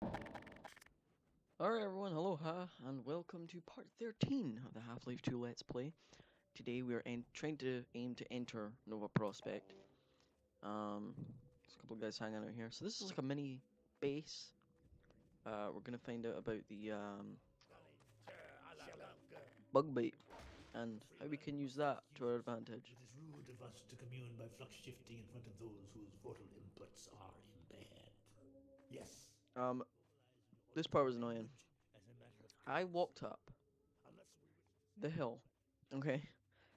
Alright everyone, aloha, and welcome to part 13 of the Half-Life 2 Let's Play. Today we are trying to aim to enter Nova Prospekt. There's a couple of guys hanging out here. So this is like a mini base. We're gonna find out about the bugbait and how we can use that to our advantage. It is rude of us to commune by flux shifting in front of those whose portal inputs are impaired. Yes. This part was annoying. I walked up the hill, okay?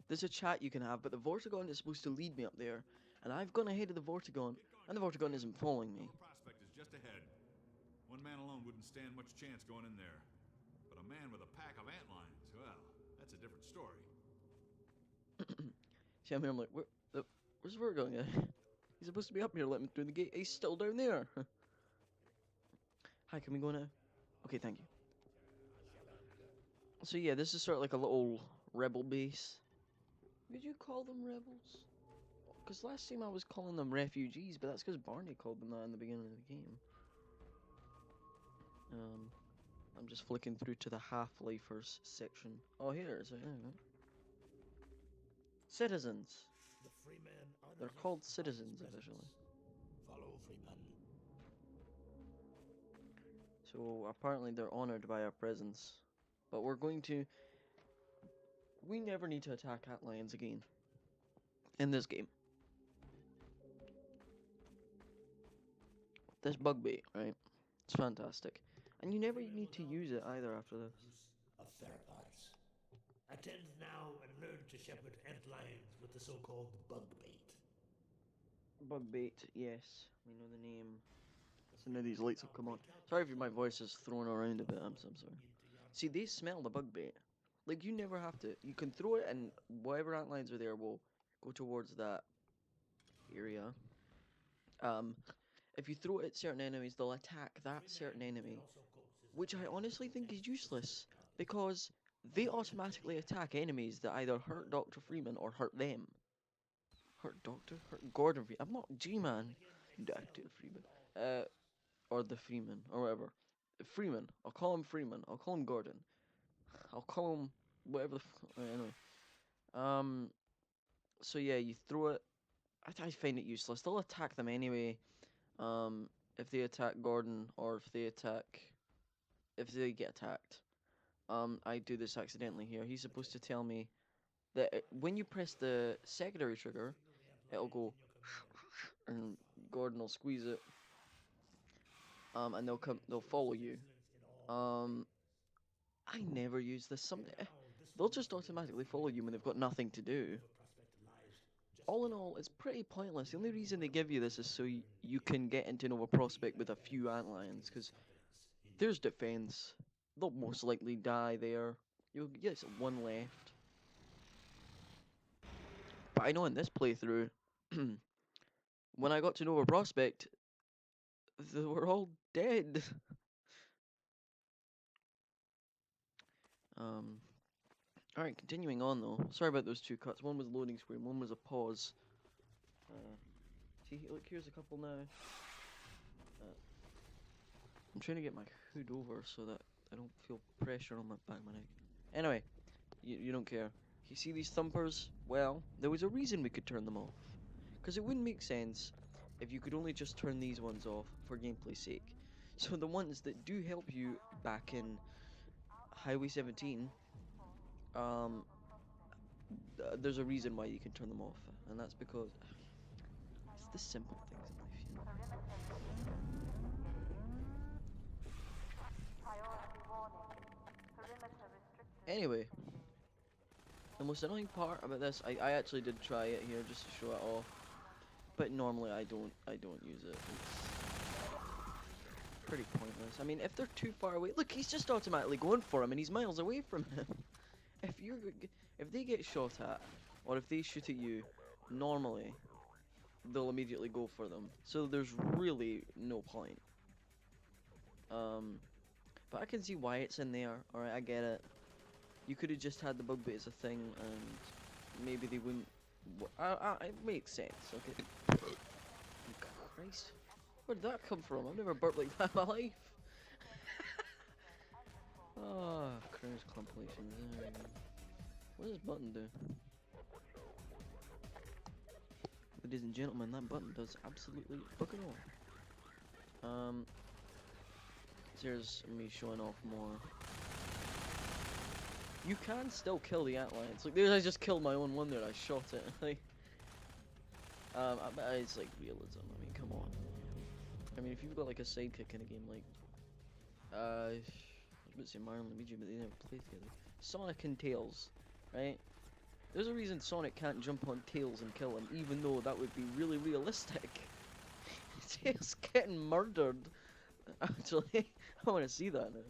There's a chat you can have, but the Vortigon is supposed to lead me up there, and I've gone ahead of the Vortigon, and the Vortigon isn't following me. Nova Prospekt is just ahead. One man alone wouldn't stand much chance going in there. But a man with a pack of antlions, well, that's a different story. See, I'm here, I'm like, where's the Vortigon guy? He's supposed to be up here, let me through the gate. He's still down there. Hi, can we go now? Okay, thank you. So yeah, this is sort of like a little rebel base. Would you call them rebels? Because last time I was calling them refugees, but that's because Barney called them that in the beginning of the game. I'm just flicking through to the Half-Lifers section. Oh, here it is. There we go. Citizens. The freemen They're called citizens officially. Follow freemen. So apparently they're honored by our presence. But we're going to... We never need to attack antlions again. In this game. This bug bait, right? It's fantastic. And you never need to use it either after this. Of theropods. Attend now and learn to shepherd antlions with the so-called bug bait. Bug bait, yes. We know the name. So now these lights have come on. Sorry if my voice is thrown around a bit, I'm sorry. See, they smell the bug bait. Like, you never have to. You can throw it and whatever antlions are there will go towards that area. If you throw it at certain enemies, they'll attack that certain enemy. Which I honestly think is useless. Because they automatically attack enemies that either hurt Dr. Freeman or hurt them. Hurt Doctor? Hurt Gordon Freeman. I'm not G-Man. Dr. Freeman. Or the Freeman, or whatever. Freeman. I'll call him Freeman. I'll call him Gordon. I'll call him whatever the anyway. So yeah, you throw it. I find it useless. They'll attack them anyway. If they attack Gordon, or if they get attacked. I do this accidentally here. He's supposed to tell me that when you press the secondary trigger, it'll go and Gordon will squeeze it. And they'll follow you. I never use this. They'll just automatically follow you when they've got nothing to do. All in all, it's pretty pointless. The only reason they give you this is so you can get into Nova Prospekt with a few antlions, because there's defense. They'll most likely die there. You'll get one left. But I know in this playthrough, when I got to Nova Prospekt, they were all dead. Alright, continuing on though. Sorry about those two cuts. One was loading screen, one was a pause. See, look, here's a couple now. I'm trying to get my hood over so that I don't feel pressure on my back of my neck. Anyway, you don't care. You see these thumpers? Well, there was a reason we could turn them off. Because it wouldn't make sense if you could only just turn these ones off for gameplay's sake. So the ones that do help you back in Highway 17, there's a reason why you can turn them off, and that's because it's the simple things in life, you know. Anyway, the most annoying part about this, I actually did try it here just to show it off, but normally I don't use it. It's pretty pointless. I mean, if they're too far away, look, he's just automatically going for him, and he's miles away from him. If they get shot at, or if they shoot at you, normally they'll immediately go for them. So there's really no point. But I can see why it's in there. Alright, I get it. You could have just had the bug bait as a thing, and maybe they wouldn't. It makes sense. Okay. Christ, where did that come from? I've never burped like that in my life. Ah, Cruise compilations. There we go. What does this button do? Ladies and gentlemen, that button does absolutely fuck it all. Here's me showing off more. You can still kill the antlions. Like, I just killed my own one there. I shot it. Like, it's like realism. I mean, come on. I mean, if you've got like a sidekick in a game like, I was about to say Mario and Luigi, but they never play together. Sonic and Tails, right? There's a reason Sonic can't jump on Tails and kill him, even though that would be really realistic. Tails getting murdered. Actually, I want to see that now.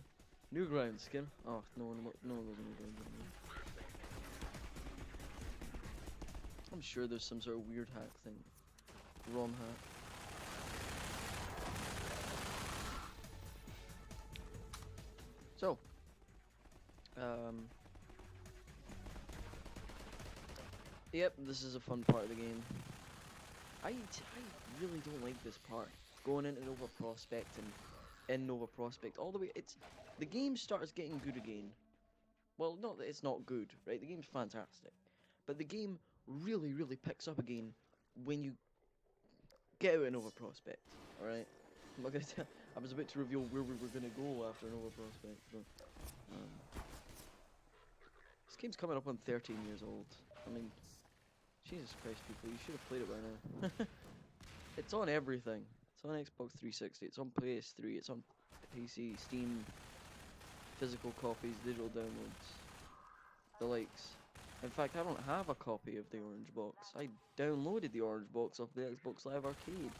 Newgrounds skin. Oh, no one goes Newgrounds anymore. I'm sure there's some sort of weird hack thing. ROM hack. So, yep, this is a fun part of the game. I really don't like this part. Going into Nova Prospekt and in Nova Prospekt all the way. The game starts getting good again. Well, not that it's not good, right? The game's fantastic, but the game really picks up again when you get out of Nova Prospekt. All right. I'm not gonna tell. I was about to reveal where we were gonna go after Nova Prospekt, but this game's coming up on 13 years old. I mean, Jesus Christ, people, you should have played it by now. It's on everything. It's on Xbox 360. It's on PS3. It's on PC, Steam, physical copies, digital downloads, the likes. In fact, I don't have a copy of the Orange Box. I downloaded the Orange Box off the Xbox Live Arcade.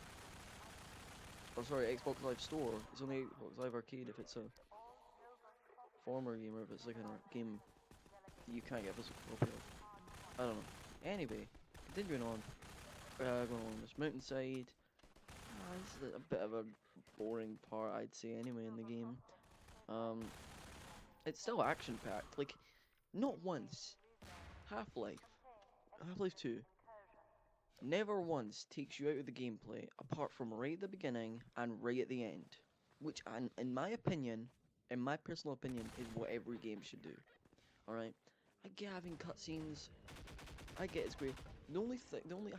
Or sorry, Xbox Live Store. It's on the Xbox Live Arcade if it's a former game or if it's like a game that you can't get a physical copy of. I don't know. Anyway, continuing on. Going along this mountainside. This is a bit of a boring part, I'd say, anyway, in the game. It's still action-packed. Like, not once. Half-Life 2, never once takes you out of the gameplay, apart from right at the beginning and right at the end. Which, in my opinion, in my personal opinion, is what every game should do. Alright? I get having cutscenes. I get it's great. The only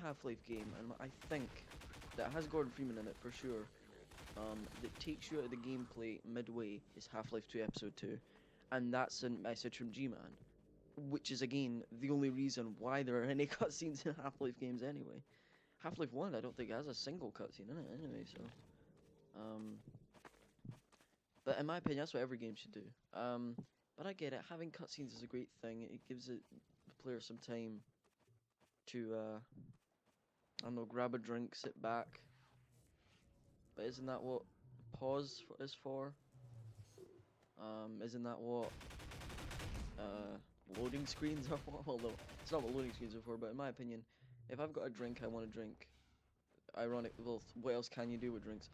Half-Life game, and I think that has Gordon Freeman in it for sure, that takes you out of the gameplay midway is Half-Life 2 Episode 2, and that's a message from G-Man, which is again the only reason why there are any cutscenes in Half-Life games anyway. Half-Life 1 I don't think has a single cutscene in it anyway, so but in my opinion that's what every game should do. But I get it, having cutscenes is a great thing. It gives the player some time to I don't know, grab a drink, sit back. But isn't that what pause is for? Isn't that what loading screens are for? Although it's not what loading screens are for, but in my opinion, if I've got a drink I want to drink, ironic, well, what else can you do with drinks?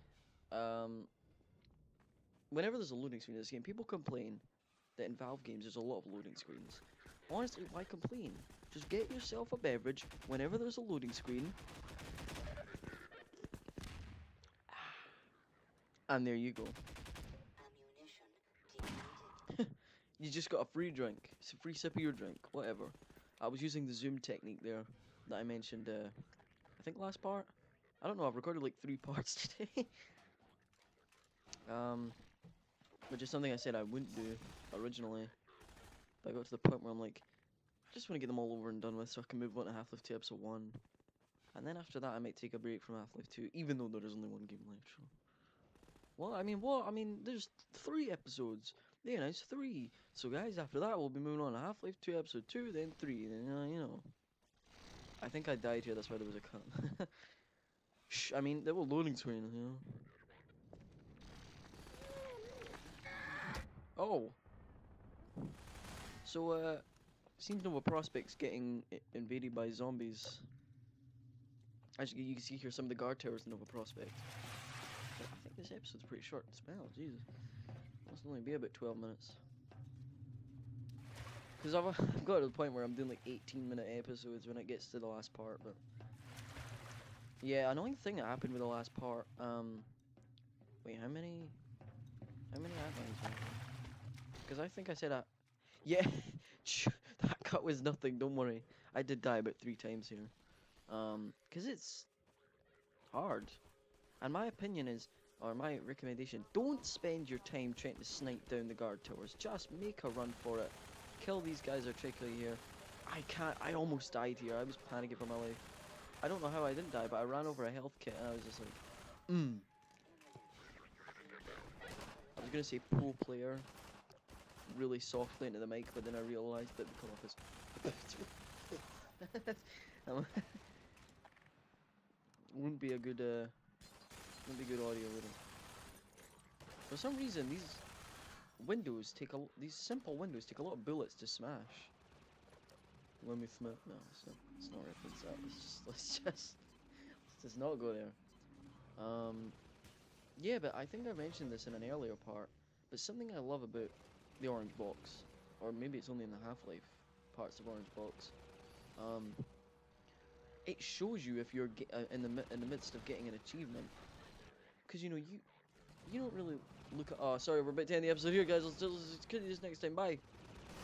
Whenever there's a loading screen in this game, people complain that in Valve games there's a lot of loading screens. Honestly, why complain? Just get yourself a beverage whenever there's a loading screen. And there you go. You just got a free drink. It's a free sip of your drink. Whatever. I was using the zoom technique there that I mentioned, I think last part? I don't know, I've recorded like 3 parts today. Which is something I said I wouldn't do originally. But I got to the point where I'm like, I just want to get them all over and done with so I can move on to Half-Life 2 Episode 1. And then after that I might take a break from Half-Life 2, even though there is only one game left, so. Well, I mean, there's 3 episodes. They announced 3. So guys, after that we'll be moving on to Half-Life 2 Episode 2, then 3, then, you know. I think I died here, that's why there was a cut. Shh, I mean, there were loading screens, you know. Oh. So, seems Nova Prospect's getting invaded by zombies. Actually, you can see here some of the guard towers in Nova Prospekt. But I think this episode's pretty short in spell, Jesus. Must only be about 12 minutes. Because I've got to the point where I'm doing like 18-minute episodes when it gets to the last part, but... Yeah, annoying thing that happened with the last part, wait, how many outlines are there? Because I think I said yeah, that cut was nothing. Don't worry. I did die about 3 times here. Because it's hard. And my opinion is, or my recommendation, don't spend your time trying to snipe down the guard towers. Just make a run for it. Kill these guys are tricky here. I almost died here. I was panicking for my life. I don't know how I didn't die, but I ran over a health kit and I was just like, I was gonna say pro player really softly into the mic, but then I realised that the come off as wouldn't be a good wouldn't be good audio, would it? For some reason, these simple windows take a lot of bullets to smash. When we smoke, no, it's not reference that. Let's just not go there. Yeah, but I think I mentioned this in an earlier part. But something I love about the orange box, or maybe it's only in the Half-Life parts of orange box. It shows you if you're in the midst of getting an achievement, because you know you don't really look at. Oh, sorry, we're about to end the episode here, guys. Let's continue this next time. Bye.